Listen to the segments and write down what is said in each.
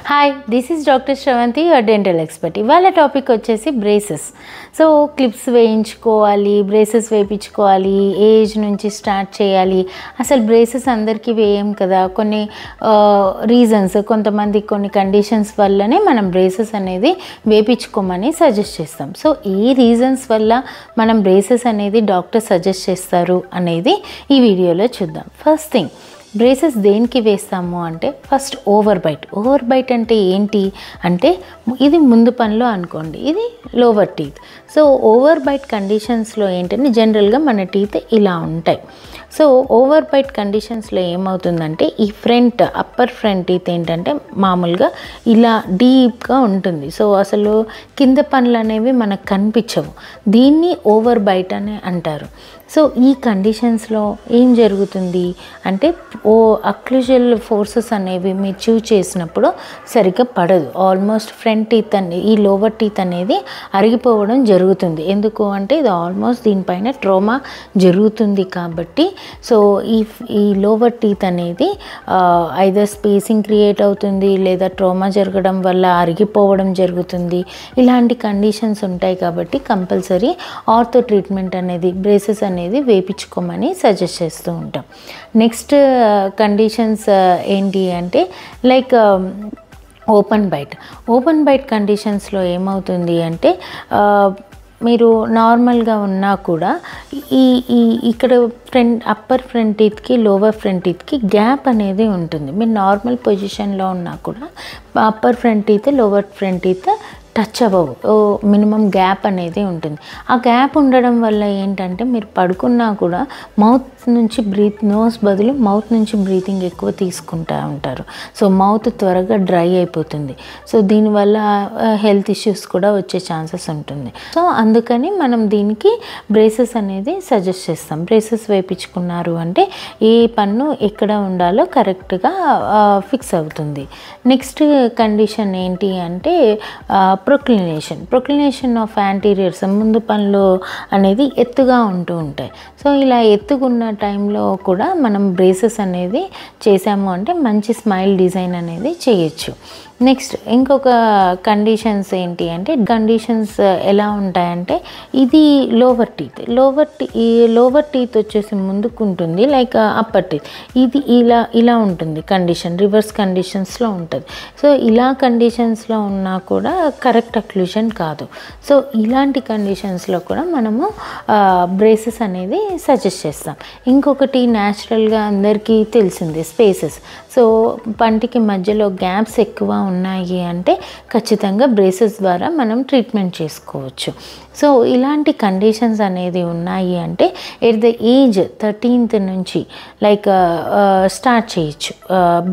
Hi, this is doctor Sravanthi, your dental expert. ఇవాళ topic వచ్చేసి braces. So clips వేయించుకోవాలి, braces వేయించుకోవాలి, ఏజ్ నుంచి స్టార్ట్ చేయాలి. అసలు బ్రేసెస్ అందరికీ వేయం కదా, కొన్ని రీజన్స్, కొంతమంది కొన్ని కండిషన్స్ వల్లనే మనం బ్రేసెస్ అనేది వేయించుకోమని సజెస్ట్ చేస్తాం. సో ఏ రీజన్స్ వల్ల మనం బ్రేసెస్ అనేది డాక్టర్ సజెస్ట్ చేస్తారు అనేది ఈ వీడియోలో చూద్దాం. ఫస్ట్ థింగ్, బ్రేసెస్ దేనికి వేస్తాము అంటే ఫస్ట్ ఓవర్ బైట్ అంటే ఏంటి అంటే ఇది ముందు పనిలో అనుకోండి, ఇది lower teeth. So over bite కండిషన్స్లో ఏంటంటే జనరల్గా మన టీత్ ఇలా ఉంటాయి. సో ఓవర్ బైట్ కండిషన్స్లో ఏమవుతుందంటే ఈ అప్పర్ ఫ్రంట్ టీత్ ఏంటంటే మామూలుగా ఇలా డీప్గా ఉంటుంది. సో అసలు కింద పనులు అనేవి మనకు కనిపించవు, దీన్ని ఓవర్ బైట్ అని అంటారు. సో ఈ కండిషన్స్లో ఏం జరుగుతుంది అంటే అక్లూజల్ ఫోర్సెస్ అనేవి మీరు చూస్ చేసినప్పుడు సరిగ్గా పడదు. ఆల్మోస్ట్ ఫ్రంట్ టీత్ ఈ లోవర్ టీత్ అనేది అరిగిపోవడం జరుగుతుంది. ఎందుకు అంటే ఇది ఆల్మోస్ట్ దీనిపైన ట్రోమా జరుగుతుంది కాబట్టి సో ఈ లోవర్ టీత్ అనేది ఐదర్ స్పేసింగ్ క్రియేట్ అవుతుంది లేదా ట్రోమా జరగడం వల్ల అరిగిపోవడం జరుగుతుంది. ఇలాంటి కండిషన్స్ ఉంటాయి కాబట్టి కంపల్సరీ ఆర్థో ట్రీట్మెంట్ అనేది బ్రేసెస్ అనేది వేయించుకోమని సజెస్ట్ చేస్తూ ఉంటాం. నెక్స్ట్ కండిషన్స్ ఏంటి అంటే లైక్ ఓపెన్ బైట్ కండిషన్స్లో ఏమవుతుంది అంటే మీరు నార్మల్గా ఉన్నా కూడా ఇక్కడ అప్పర్ ఫ్రంట్ టీత్కి లోవర్ ఫ్రంట్ టీత్కి గ్యాప్ అనేది ఉంటుంది. మీరు నార్మల్ పొజిషన్లో ఉన్నా కూడా upper front teeth lower front teeth touch అవ్వవు, మినిమం గ్యాప్ అనేది ఉంటుంది. ఆ గ్యాప్ ఉండడం వల్ల ఏంటంటే మీరు పడుకున్నా కూడా మౌత్ నుంచి నోస్ బదులు మౌత్ నుంచి బ్రీతింగ్ ఎక్కువ తీసుకుంటూ ఉంటారు. సో మౌత్ త్వరగా డ్రై అయిపోతుంది. సో దీనివల్ల హెల్త్ ఇష్యూస్ కూడా వచ్చే ఛాన్సెస్ ఉంటుంది. సో అందుకని మనం దీనికి బ్రేసెస్ అనేది సజెస్ట్ చేస్తాం. బ్రేసెస్ వేయించుకున్నారు అంటే ఏ పన్ను ఎక్కడ ఉండాలో కరెక్ట్గా ఫిక్స్ అవుతుంది. నెక్స్ట్ కండిషన్ ఏంటి అంటే ప్రొక్లినేషన్ ఆఫ్ యాంటీరియర్స్, ముందు పనులు అనేది ఎత్తుగా ఉంటూ ఉంటాయి. సో ఇలా ఎత్తుకున్న టైంలో కూడా మనం బ్రేసెస్ అనేది చేసాము అంటే మంచి స్మైల్ డిజైన్ అనేది చేయొచ్చు. నెక్స్ట్ ఇంకొక కండిషన్స్ ఏంటి అంటే కండిషన్స్ ఎలా ఉంటాయంటే ఇది లోవర్ టీత్ వచ్చేసి ముందుకు ఉంటుంది, లైక్ అప్పర్ టీత్ ఇది ఇలా ఉంటుంది కండిషన్, రివర్స్ కండిషన్స్లో ఉంటుంది. సో ఇలా కండిషన్స్లో ఉన్నా కూడా కరెక్ట్ అక్లూజన్ కాదు. సో ఇలాంటి కండిషన్స్లో కూడా మనము బ్రేసెస్ అనేది సజెస్ట్ చేస్తాం. ఇంకొకటి న్యాచురల్గా అందరికీ తెలిసింది స్పేసెస్. సో పంటికి మధ్యలో గ్యాప్స్ ఎక్కువ ఉన్నాయి అంటే ఖచ్చితంగా బ్రేసెస్ ద్వారా మనం ట్రీట్మెంట్ చేసుకోవచ్చు. సో ఇలాంటి కండిషన్స్ అనేది ఉన్నాయి అంటే ఎట్ ద ఏజ్ 13th నుంచి లైక్ స్టార్ట్ చేయొచ్చు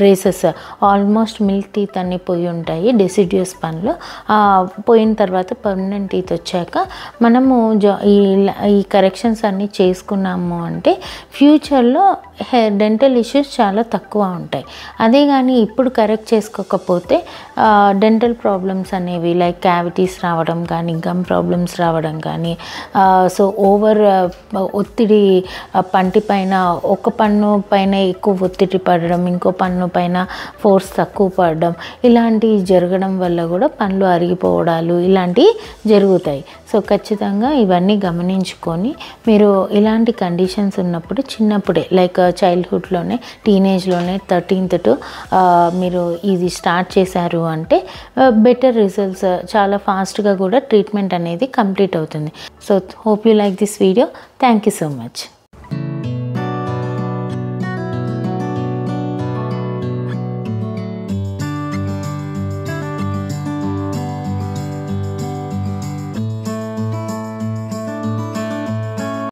బ్రేసెస్. ఆల్మోస్ట్ మిల్క్ టీత్ అన్నీ పోయి ఉంటాయి, డెసిడ్యూస్ పనులు పోయిన తర్వాత పర్మనెంట్ టీత్ వచ్చాక మనము ఈ కరెక్షన్స్ అన్నీ చేసుకున్నాము అంటే ఫ్యూచర్లో డెంటల్ ఇష్యూస్ చాలా తక్కువ ఉంటాయి. అదే కానీ ఇప్పుడు కరెక్ట్ చేసుకోకపోతే డెంటల్ ప్రాబ్లమ్స్ అనేవి లైక్ క్యావిటీస్ రావడం కానీ, గమ్ ప్రాబ్లమ్స్ రావడం కానీ, సో ఓవర్ ఒత్తిడి పంటి పైన ఒక పన్ను పైన ఎక్కువ ఒత్తిడి పడడం, ఇంకో పన్ను పైన ఫోర్స్ తక్కువ పడడం, ఇలాంటివి జరగడం వల్ల కూడా పళ్ళు అరిగిపోవడాలు ఇలాంటివి జరుగుతాయి. సో ఖచ్చితంగా ఇవన్నీ గమనించుకొని మీరు ఇలాంటి కండిషన్స్ ఉన్నప్పుడు చిన్నప్పుడే లైక్ చైల్డ్హుడ్లోనే టీనేజ్లోనే 13th to మీరు ఇది స్టార్ట్ చేశారు అంటే బెటర్ రిజల్ట్స్, చాలా ఫాస్ట్గా కూడా ట్రీట్మెంట్ అనేది కంప్లీట్ అవుతుంది. So hope you like this video. Thank you so much.